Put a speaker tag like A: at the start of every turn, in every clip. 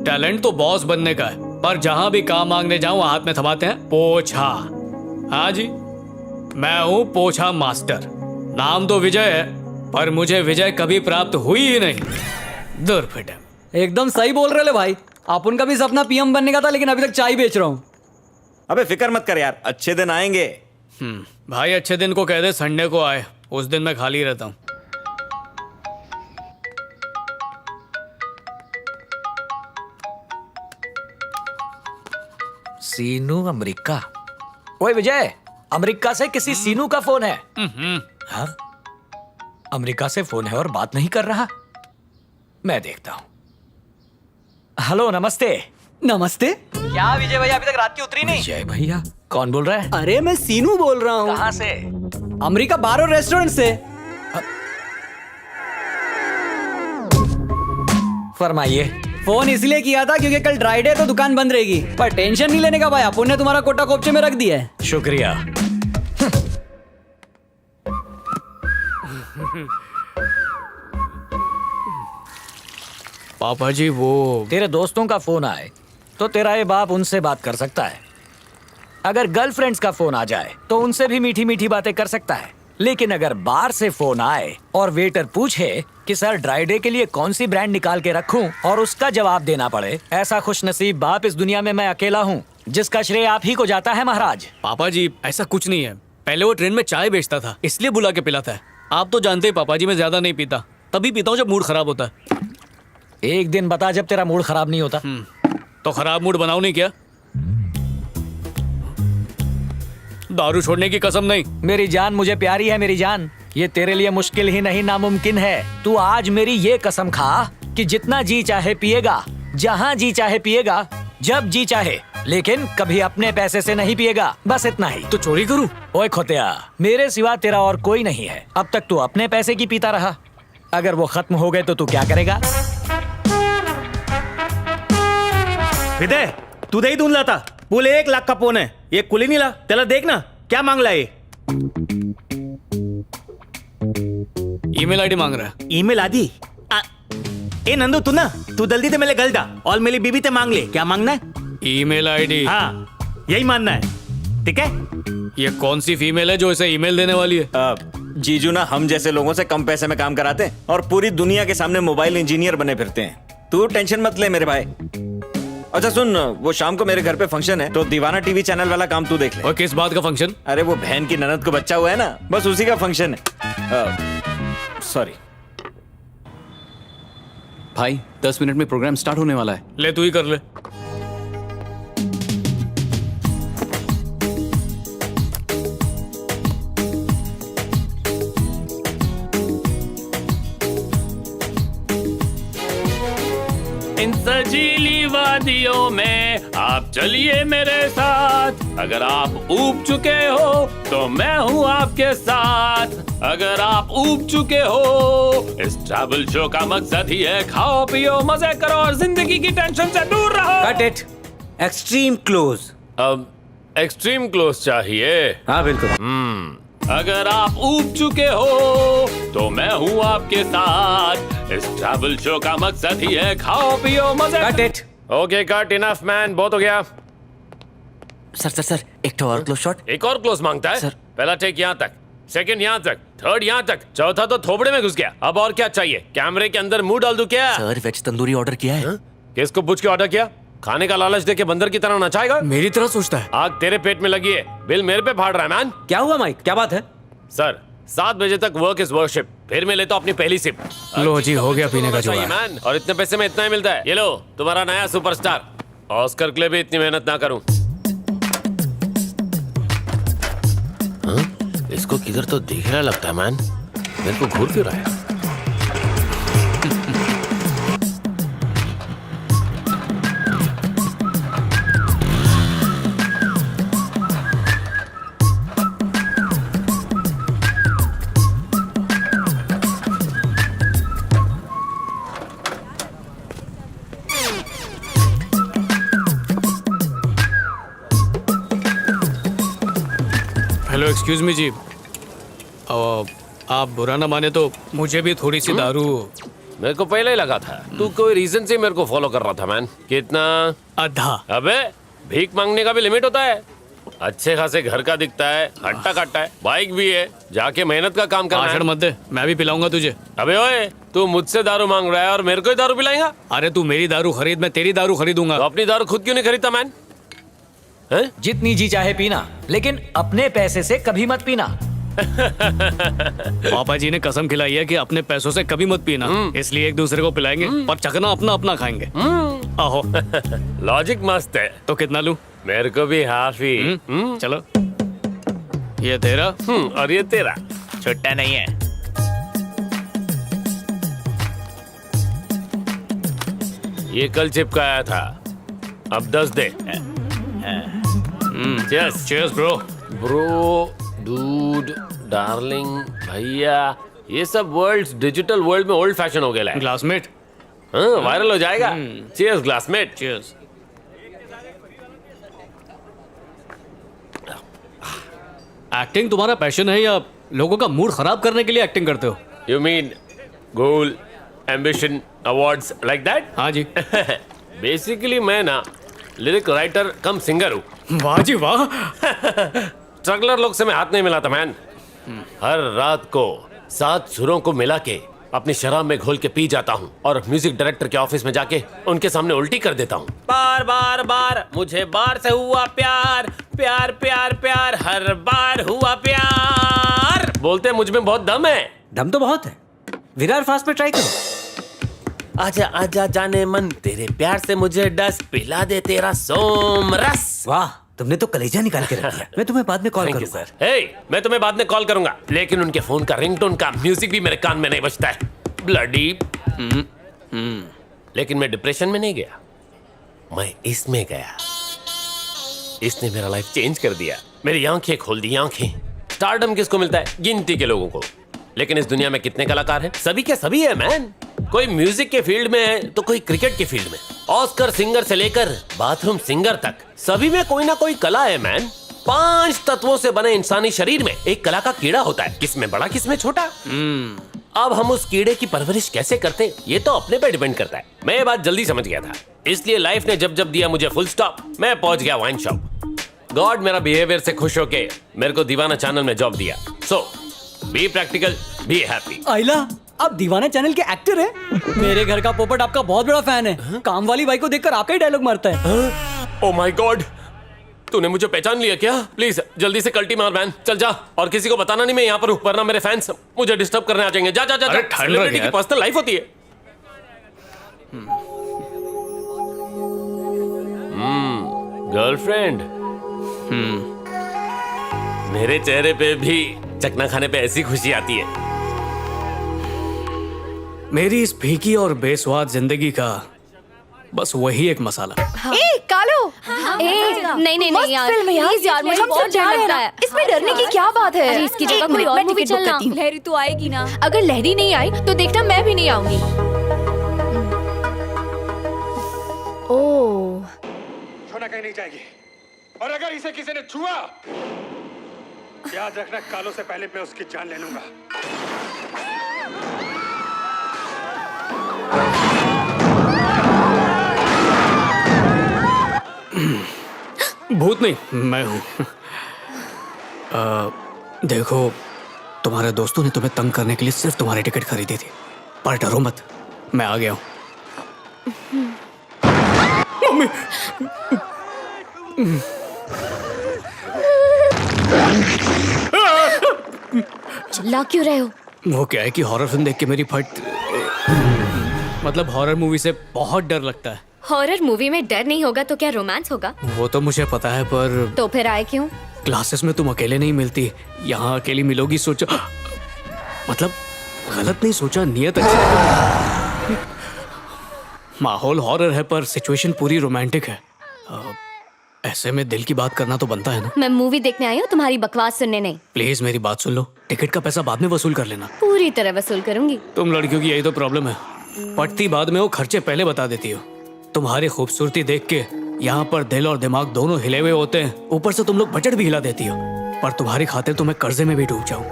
A: Talent तो boss बनने का है, पर जहां भी काम मांगने जाऊं हाथ में थमाते हैं पोछा। हाँ जी, मैं हूं पोछा मास्टर। नाम तो विजय है, पर मुझे विजय कभी प्राप्त हुई ही नहीं। दुर्फिटे।
B: एकदम सही बोल रहे ले भाई। अपन का भी सपना पीएम बनने का था, लेकिन अभी तक चाय बेच रहा हूँ।
C: अबे फिक्र मत कर यार, अच्छे दिन आएंगे।
A: भाई अच्छे दिन को कह दे संडे को आए, उस दिन मैं खाली रहता हूँ।
D: सीनू अमेरिका। ओए विजय, अमेरिका से किसी सीनू का फोन है। हाँ, अमेरिका से फोन है और बात नहीं कर रहा। मैं देखता हूँ। हेलो, नमस्ते।
B: नमस्ते। क्या विजय भैया अभी तक रात की उतरी नहीं?
D: विजय भैया, कौन बोल रहा है?
B: अरे मैं सीनू बोल रहा हूँ।
D: कहाँ से?
B: अमेरिका बार और रेस्टोरेंट से।
D: फरमाइए।
B: फोन इसलिए किया था क्योंकि कल ड्राई डे तो दुकान बंद रहेगी, पर टेंशन नहीं लेने का भाई, अपन ने तुम्हारा कोटा कोपचे में रख दिया है।
D: शुक्रिया।
A: पापा जी वो
D: तेरे दोस्तों का फोन आए तो तेरा ये बाप उनसे बात कर सकता है। अगर गर्लफ्रेंड्स का फोन आ जाए तो उनसे भी मीठी मीठी बातें कर सकता है। लेकिन अगर बार से फोन आए और वेटर पूछे कि सर ड्राई डे के लिए कौन सी ब्रांड निकाल के रखूं और उसका जवाब देना पड़े, ऐसा खुशनसीब बाप इस दुनिया में मैं अकेला हूं, जिसका श्रेय आप ही को जाता है महाराज।
A: पापा जी ऐसा कुछ नहीं है। पहले वो ट्रेन में चाय बेचता था, इसलिए बुला के पिलाता है। आप तो जानते ही पापा जी मैं ज्यादा नहीं पीता, तभी पीता हूँ जब मूड खराब होता है।
D: एक दिन बता जब तेरा मूड खराब नहीं होता।
A: तो खराब मूड बनाओ नहीं क्या? दारू छोड़ने की कसम नहीं।
D: मेरी जान मुझे प्यारी है, मेरी जान। ये तेरे लिए मुश्किल ही नहीं नामुमकिन है। तू आज मेरी ये कसम खा कि जितना जी चाहे पिएगा, जहाँ जी चाहे पिएगा, जब जी चाहे, लेकिन कभी अपने पैसे से नहीं पिएगा। बस इतना ही।
A: तो चोरी करूं?
D: ओए खोतिया, मेरे सिवा तेरा और कोई नहीं है। अब तक तू अपने पैसे की पीता रहा, अगर वो खत्म हो गए तो तू क्या करेगा?
C: विजय, तू दही दून लाता। बोले 1 लाख का फोन है, ये कुली नहीं ला। तेला देख ना क्या मांग ला। ये
A: ईमेल आईडी मांग रहा है।
C: ईमेल आदि। ए नंदू, तू जल्दी से मेरे गल जा और मेरी बीबी से मांग ले। क्या मांगना है?
A: Email ID.
C: हाँ, यही मानना है, ठीक है?
A: ये कौन सी फीमेल है जो इसे ईमेल देने वाली है?
C: जीजू ना हम जैसे लोगों से कम पैसे में काम कराते हैं और पूरी दुनिया के सामने मोबाइल इंजीनियर बने फिरते हैं। तू टेंशन मत ले मेरे भाई। अच्छा सुन, वो शाम को मेरे घर पे फंक्शन है, तो दीवाना टीवी चैनल वाला काम तू देख ले।
A: और किस बात का फंक्शन?
C: अरे वो बहन की ननद को बच्चा हुआ है ना, बस उसी का फंक्शन है। सॉरी
E: भाई, 10 मिनट में प्रोग्राम स्टार्ट होने वाला है।
A: ले तू ही कर ले।
F: इन सजीली वादियों में आप चलिए मेरे साथ। अगर आप ऊब चुके हो तो मैं हूँ आपके साथ। अगर आप ऊब चुके हो, इस ट्रैवल शो का मकसद ही है खाओ पियो मजे करो और जिंदगी की टेंशन से दूर रहो।
G: Cut it. Extreme close.
F: अब एक्सट्रीम क्लोज चाहिए?
G: हाँ बिल्कुल।
F: अगर आप ऊब चुके हो तो मैं हूँ आपके साथ। इस ट्रैवल शो का मकसद ही है खाओ पियो मजे।
G: Cut it.
F: Okay cut, enough man, बहुत हो गया।
G: सर एक तो और क्लोज शॉट।
F: एक और क्लोज मांगता है?
G: सर।
F: पहला टेक यहाँ तक, सेकंड यहाँ तक, थर्ड यहाँ तक, चौथा तो थोबड़े में घुस गया। अब और क्या चाहिए? कैमरे के अंदर मुंह डाल दूं क्या?
G: सर वेज तंदूरी ऑर्डर किया है।
F: किसको पूछ के ऑर्डर किया? खाने का लालच देके बंदर की तरह नचाएगा?
A: मेरी तरह सोचता है।
F: आग तेरे पेट में लगी है, बिल मेरे पे फाड़ रहा है मैन।
G: क्या हुआ माइक, क्या बात है?
F: सर 7 बजे तक वर्क इज वर्शिप, फिर मैं लेता हूं अपनी पहली सिप।
A: लो जी, हो गया पीने का जुगाड़।
F: मैन, और इतने पैसे में इतना ही मिलता है। ये लो तुम्हारा नया सुपरस्टार। ऑस्कर के लिए भी इतनी मेहनत ना करूं। इसको किधर तो दिख रहा लगता है मैन, मेरे को घूर क्यों रहा है?
A: हेलो, एक्सक्यूज मी जी। आप बुरा ना माने तो मुझे भी थोड़ी सी दारू।
F: मेरे को पहले ही लगा था तू कोई रीजन से मेरे को फॉलो कर रहा था मैन। कितना?
A: आधा।
F: अबे भीख मांगने का भी लिमिट होता है। अच्छे खासे घर का दिखता है, हट्टा कट्टा है, बाइक भी है, जाके मेहनत का काम करना
A: भाषण
F: है।
A: मत दे, मैं भी पिलाऊंगा तुझे।
F: अबे ओए, तू मुझसे दारू मांग रहा है और मेरे को ही दारू पिलाएगा?
A: अरे तू मेरी दारू खरीद, मैं तेरी दारू खरीदूंगा।
F: तो अपनी दारू खुद क्यों नहीं खरीदता मैन? हैं?
D: जितनी जी चाहे पीना, लेकिन अपने पैसे से कभी मत पीना।
A: पापा जी ने कसम खिलाई है कि अपने पैसों से कभी मत पीना, इसलिए एक दूसरे को पिलाएंगे पर चखना अपना अपना खाएंगे। आहो।
F: लॉजिक मस्त है।
A: तो कितना लूं?
F: मेरे को भी हाफ ही।
A: चलो, ये तेरा।
F: और ये तेरा।
G: छुट्टा नहीं है।
F: ये कल चिपकाया था, अब 10 दे। Cheers.
A: Cheers bro.
F: Bro, dude, darling, भैया, ये सब वर्ड्स डिजिटल वर्ल्ड में ओल्ड फैशन हो गया है।
A: ग्लासमेट।
F: हाँ, वायरल हो जाएगा। चीयर्स ग्लासमेट।
A: चीयर्स। एक्टिंग तुम्हारा पैशन है या लोगों का मूड खराब करने के लिए एक्टिंग करते हो?
F: You mean goal, ambition, awards like that?
A: हाँ जी।
F: बेसिकली मैं ना लिरिक राइटर कम सिंगर हूँ।
A: वाह जी वाह।
F: स्ट्रगलर लोग से मैं हाथ नहीं मिलाता मैन। हर रात को 7 सुरों को मिला के अपनी शराब में घोल के पी जाता हूँ और म्यूजिक डायरेक्टर के ऑफिस में जाके उनके सामने उल्टी कर देता हूँ। बार बार बार मुझे बार से हुआ प्यार, प्यार प्यार प्यार, हर बार हुआ प्यार। बोलते हैं मुझ में बहुत दम है।
D: दम तो बहुत है। विरार फास्ट में ट्राई करो।
F: आजा आजा जाने मन, तेरे प्यार से मुझे डस, पिला दे तेरा सोम रस।
D: वाह, तुमने तो कलेजा निकाल के रख दिया। मैं तुम्हें बाद में कॉल
F: थैंक यू
D: करूंगा।
F: सर। हे, मैं तुम्हें बाद में कॉल करूंगा, लेकिन उनके फोन का रिंगटोन का म्यूजिक भी मेरे कान में नहीं बजता है। ब्लडी। लेकिन मैं डिप्रेशन में नहीं गया, मैं इसमें गया। इसने मेरा लाइफ चेंज कर दिया, मेरी आंखें खोल दी। आंखें। स्टारडम किसको मिलता है? गिनती के लोगों को। लेकिन इस दुनिया में कितने कलाकार हैं? सभी के सभी है मैन। कोई म्यूजिक के फील्ड में है तो कोई क्रिकेट के फील्ड में। ऑस्कर सिंगर से लेकर बाथरूम सिंगर तक सभी में कोई ना कोई कला है मैन। 5 तत्वों से बने इंसानी शरीर में एक कला का कीड़ा होता है, किसमें बड़ा किसमें छोटा। अब हम उस कीड़े की परवरिश कैसे करते, ये तो अपने पे डिपेंड करता है। मैं ये बात जल्दी समझ गया था, इसलिए लाइफ ने जब जब दिया मुझे फुल स्टॉप, मैं पहुंच गया वाइन शॉप। गॉड मेरा बिहेवियर से खुश होके मेरे को दीवाना चैनल में जॉब दिया। सो बी प्रैक्टिकल, बी हैप्पी।
B: आइला, आप दीवाना चैनल के एक्टर हैं? मेरे घर का पोपट आपका बहुत बड़ा फैन है। काम वाली बाई को देखकर आपका ही डायलॉग मारता है।
F: ओ माय गॉड, तूने मुझे पहचान लिया क्या? प्लीज जल्दी से कल्टी मार मैन, चल जा। और किसी को बताना नहीं मैं यहाँ पर हूँ, वरना मेरे फैंस मुझे डिस्टर्ब करने आ जाएंगे। जा जा जा।
A: अरे ठंड लग
F: सेलिब्रिटी की
A: यार।
F: पर्सनल लाइफ होती है। गर्लफ्रेंड। मेरे चेहरे पे भी चकना खाने पे ऐसी खुशी आती है।
A: मेरी इस फीकी और बेस्वाद जिंदगी का बस वही एक मसाला।
H: ए कालो,
I: नहीं नहीं
H: मस्त
I: नहीं यार,
H: फिल्म है यार,
I: प्लीज यार, मुझे
H: हम
I: बहुत
H: सब जा
I: डर
H: रहे हैं
I: लगता
H: ना।
I: है।
H: इसमें डरने की क्या बात है?
I: अरे इसकी जगह
H: एक
I: कोई
H: मिनट,
I: और
H: मैं
I: मूवी
H: टिकट बुक
I: चलना।
H: करती हूँ।
I: लहरी तो आएगी ना?
H: अगर लहरी नहीं आई तो देखना मैं भी नहीं आऊंगी। ओह,
J: छोना कहीं नहीं जाएगी, और अगर इसे किसी ने छुआ, याद रखना कालों से पहले मैं उसकी जान ले लूंगा।
A: भूत नहीं, मैं हूँ। देखो, तुम्हारे दोस्तों ने तुम्हें तंग करने के लिए सिर्फ तुम्हारी टिकट खरीदी थी, पर डरो मत, मैं आ गया हूँ। मम्मी।
I: चिल्ला क्यों रहे हो?
A: वो क्या है कि हॉरर फिल्म देख के मेरी फट मतलब हॉरर मूवी से बहुत डर लगता है।
I: हॉरर मूवी में डर नहीं होगा तो क्या रोमांस होगा?
A: वो तो मुझे पता है, पर
I: तो फिर आए क्यों?
A: क्लासेस में तुम अकेले नहीं मिलती, यहाँ अकेली मिलोगी सोचा। मतलब गलत नहीं सोचा, नियत अच्छी है। माहौल हॉरर है पर सिचुएशन पूरी रोमांटिक है। ऐसे में दिल की बात करना तो बनता है ना।
I: मैं मूवी देखने आई हूँ, तुम्हारी बकवास सुनने नहीं।
A: प्लीज मेरी बात सुन लो, टिकट का पैसा बाद में वसूल कर लेना।
I: पूरी तरह वसूल करूंगी।
A: तुम लड़कियों की यही तो प्रॉब्लम है, पटती बाद में वो खर्चे पहले बता देती हो। तुम्हारी खूबसूरती देख के यहाँ पर दिल और दिमाग दोनों हिले हुए होते हैं, ऊपर से तुम लोग बजट भी हिला देती हो। पर तुम्हारी खातिर तो मैं कर्जे में भी डूब जाऊं,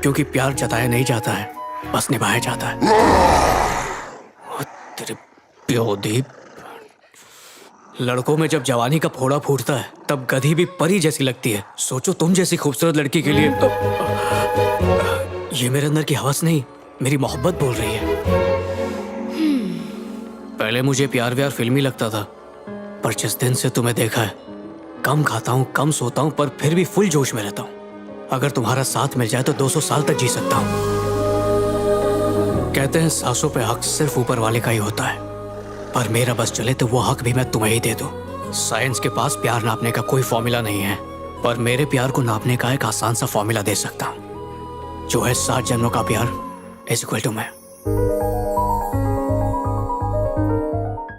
A: क्योंकि प्यार जताया नहीं जाता है, बस निभाया जाता है। और तेरे प्योदीप, लड़कों में जब जवानी का फोड़ा फूटता है तब गधी भी परी जैसी लगती है। सोचो तुम जैसी खूबसूरत लड़की के लिए। ये मेरे अंदर की हवस नहीं, मेरी मोहब्बत बोल रही है। पहले मुझे प्यार व्यार फिल्मी लगता था, पर जिस दिन से तुम्हें देखा है, कम खाता हूँ, कम सोता हूँ, पर फिर भी फुल जोश में रहता हूँ। अगर तुम्हारा साथ मिल जाए तो 200 साल तक जी सकता हूँ। कहते हैं सांसों पे हक सिर्फ ऊपर वाले का ही होता है, पर मेरा बस चले तो वो हक भी मैं तुम्हें ही दे दूं। साइंस के पास प्यार नापने का कोई फॉर्मूला नहीं है, पर मेरे प्यार को नापने का एक आसान सा फॉर्मूला दे सकता हूँ, जो है 7 जन्मों का प्यार इज इक्वल टू मैं।